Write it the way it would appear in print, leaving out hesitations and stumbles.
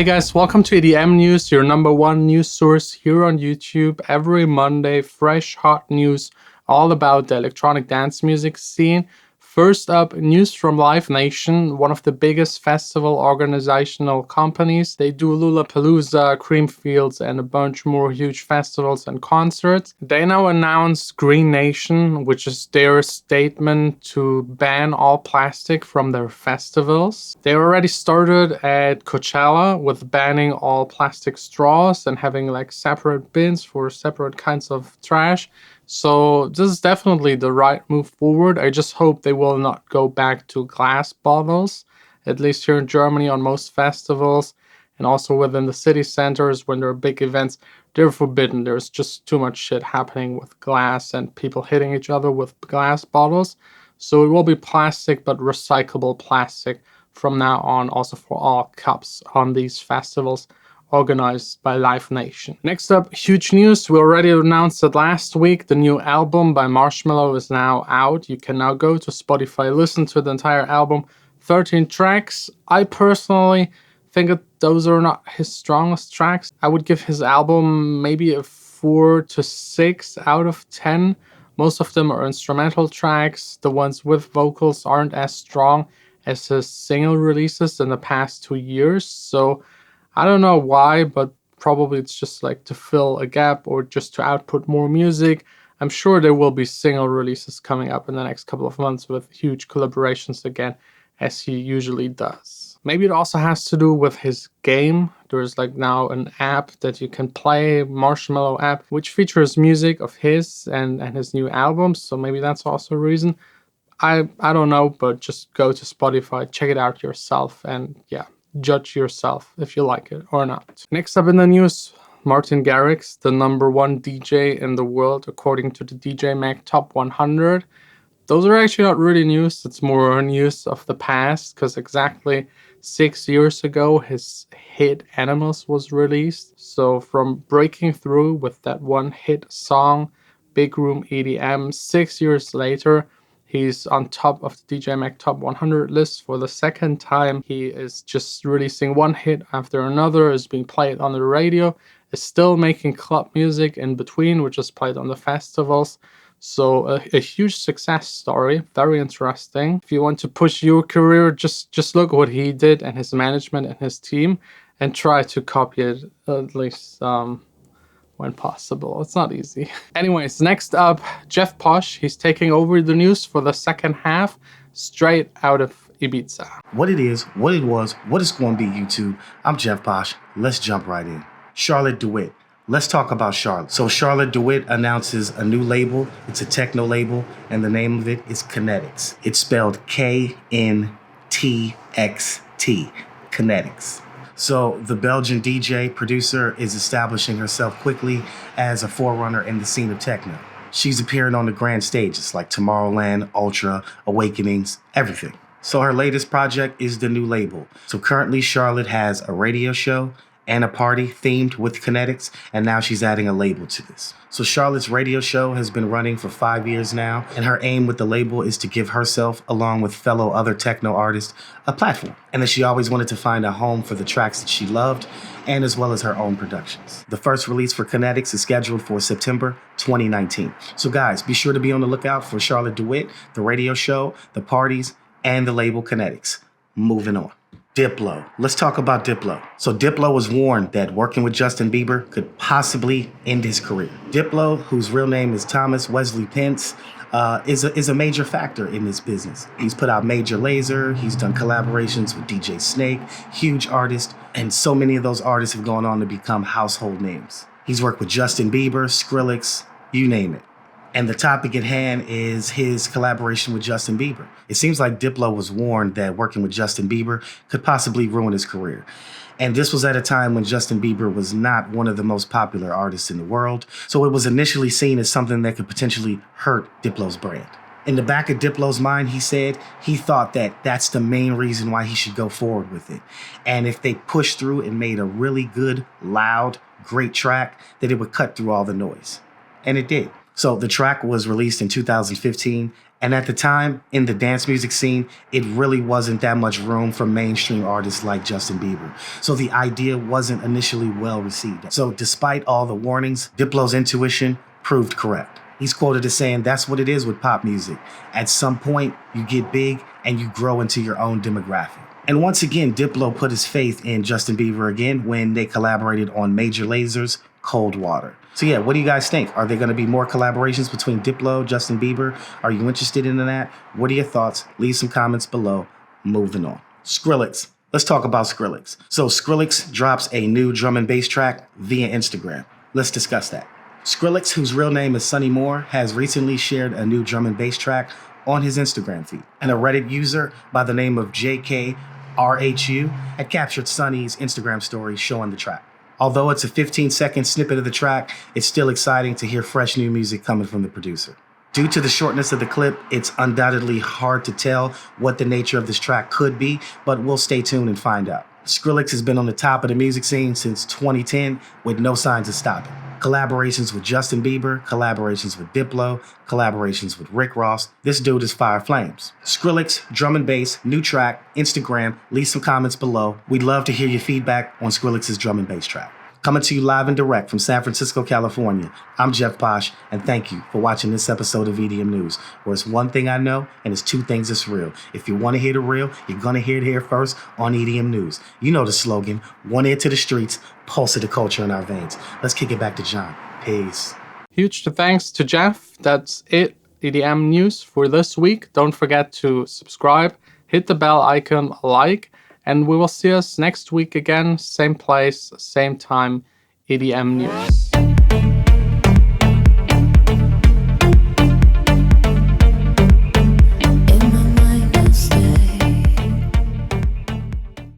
Hey guys, welcome to EDM News, your number one news source here on YouTube. Every Monday, fresh, hot news all about the electronic dance music scene. First up, news from Live Nation, one of the biggest festival organizational companies. They do Lollapalooza, Creamfields, and a bunch more huge festivals and concerts. They now announced Green Nation, which is their statement to ban all plastic from their festivals. They already started at Coachella with banning all plastic straws and having like separate bins for separate kinds of trash. So this is definitely the right move forward. I just hope they will not go back to glass bottles, at least here in Germany on most festivals and also within the city centers when there are big events. They're forbidden. There's just too much shit happening with glass and people hitting each other with glass bottles. So it will be plastic, but recyclable plastic from now on, also for all cups on these festivals organized by Live Nation. Next up, huge news. We already announced it last week. The new album by Marshmello is now out. You can now go to Spotify, listen to the entire album, 13 tracks. I personally think that those are not his strongest tracks. I would give his album maybe a 4 to 6 out of 10. Most of them are instrumental tracks. The ones with vocals aren't as strong as his single releases in the past 2 years. So I don't know why, but probably it's just like to fill a gap or just to output more music. I'm sure there will be single releases coming up in the next couple of months with huge collaborations again, as he usually does. Maybe it also has to do with his game. There's like now an app that you can play, Marshmello app, which features music of his and his new albums. So maybe that's also a reason. I don't know, but just go to Spotify, check it out yourself, and yeah, judge yourself if you like it or not. Next up in the news, Martin Garrix, the #1 DJ in the world according to the DJ Mag Top 100. Those are actually not really news, it's more news of the past, because exactly 6 years ago his hit Animals was released. So from breaking through with that one hit song, Big Room EDM, 6 years later, he's on top of the DJ Mag Top 100 list for the second time. He is just releasing one hit after another, is being played on the radio, is still making club music in between, which is played on the festivals. So a huge success story, very interesting. If you want to push your career, just look what he did and his management and his team and try to copy it at least when possible. It's not easy. Anyways, next up, Jeff POSH. He's taking over the news for the second half, straight out of Ibiza. What it is, what it was, what it's going to be, YouTube. I'm Jeff POSH. Let's jump right in. Charlotte DeWitt. Let's talk about Charlotte. So Charlotte DeWitt announces a new label. It's a techno label, and the name of it is Kinetics. It's spelled KNTXT, Kinetics. So the Belgian DJ producer is establishing herself quickly as a forerunner in the scene of techno. She's appearing on the grand stages like Tomorrowland, Ultra, Awakenings, everything. So her latest project is the new label. So currently Charlotte has a radio show and a party themed with Kinetics, and now she's adding a label to this. So Charlotte's radio show has been running for 5 years now, and her aim with the label is to give herself, along with fellow other techno artists, a platform. And that she always wanted to find a home for the tracks that she loved, and as well as her own productions. The first release for Kinetics is scheduled for September 2019. So guys, be sure to be on the lookout for Charlotte DeWitt, the radio show, the parties, and the label Kinetics. Moving on. Diplo. Let's talk about Diplo. So Diplo was warned that working with Justin Bieber could possibly end his career. Diplo, whose real name is Thomas Wesley Pence, is a major factor in this business. He's put out Major Lazer, he's done collaborations with DJ Snake, huge artist, and so many of those artists have gone on to become household names. He's worked with Justin Bieber, Skrillex, you name it. And the topic at hand is his collaboration with Justin Bieber. It seems like Diplo was warned that working with Justin Bieber could possibly ruin his career. And this was at a time when Justin Bieber was not one of the most popular artists in the world. So it was initially seen as something that could potentially hurt Diplo's brand. In the back of Diplo's mind, he said he thought that that's the main reason why he should go forward with it. And if they pushed through and made a really good, loud, great track, that it would cut through all the noise. And it did. So the track was released in 2015, And at the time, in the dance music scene, it really wasn't that much room for mainstream artists like Justin Bieber. So the idea wasn't initially well received. So despite all the warnings, Diplo's intuition proved correct. He's quoted as saying, "That's what it is with pop music. At some point, you get big and you grow into your own demographic." And once again, Diplo put his faith in Justin Bieber again when they collaborated on Major Laser's Cold Water. So yeah, what do you guys think? Are there going to be more collaborations between Diplo, Justin Bieber? Are you interested in that? What are your thoughts? Leave some comments below. Moving on. Skrillex. Let's talk about Skrillex. So Skrillex drops a new drum and bass track via Instagram. Let's discuss that. Skrillex, whose real name is Sonny Moore, has recently shared a new drum and bass track on his Instagram feed. And a Reddit user by the name of JKRHU had captured Sonny's Instagram story showing the track. Although it's a 15-second snippet of the track, it's still exciting to hear fresh new music coming from the producer. Due to the shortness of the clip, it's undoubtedly hard to tell what the nature of this track could be, but we'll stay tuned and find out. Skrillex has been on the top of the music scene since 2010 with no signs of stopping. Collaborations with Justin Bieber, collaborations with Diplo, collaborations with Rick Ross. This dude is fire flames. Skrillex, drum and bass, new track, Instagram. Leave some comments below. We'd love to hear your feedback on Skrillex's drum and bass track. Coming to you live and direct from San Francisco, California. I'm Jeff POSH, and thank you for watching this episode of EDM News, where it's one thing I know, and it's two things that's real. If you want to hear the real, you're going to hear it here first on EDM News. You know the slogan, one ear to the streets, pulse of the culture in our veins. Let's kick it back to John. Peace. Huge thanks to Jeff. That's it, EDM News for this week. Don't forget to subscribe, hit the bell icon, like, and we will see us next week again, same place, same time, EDM News.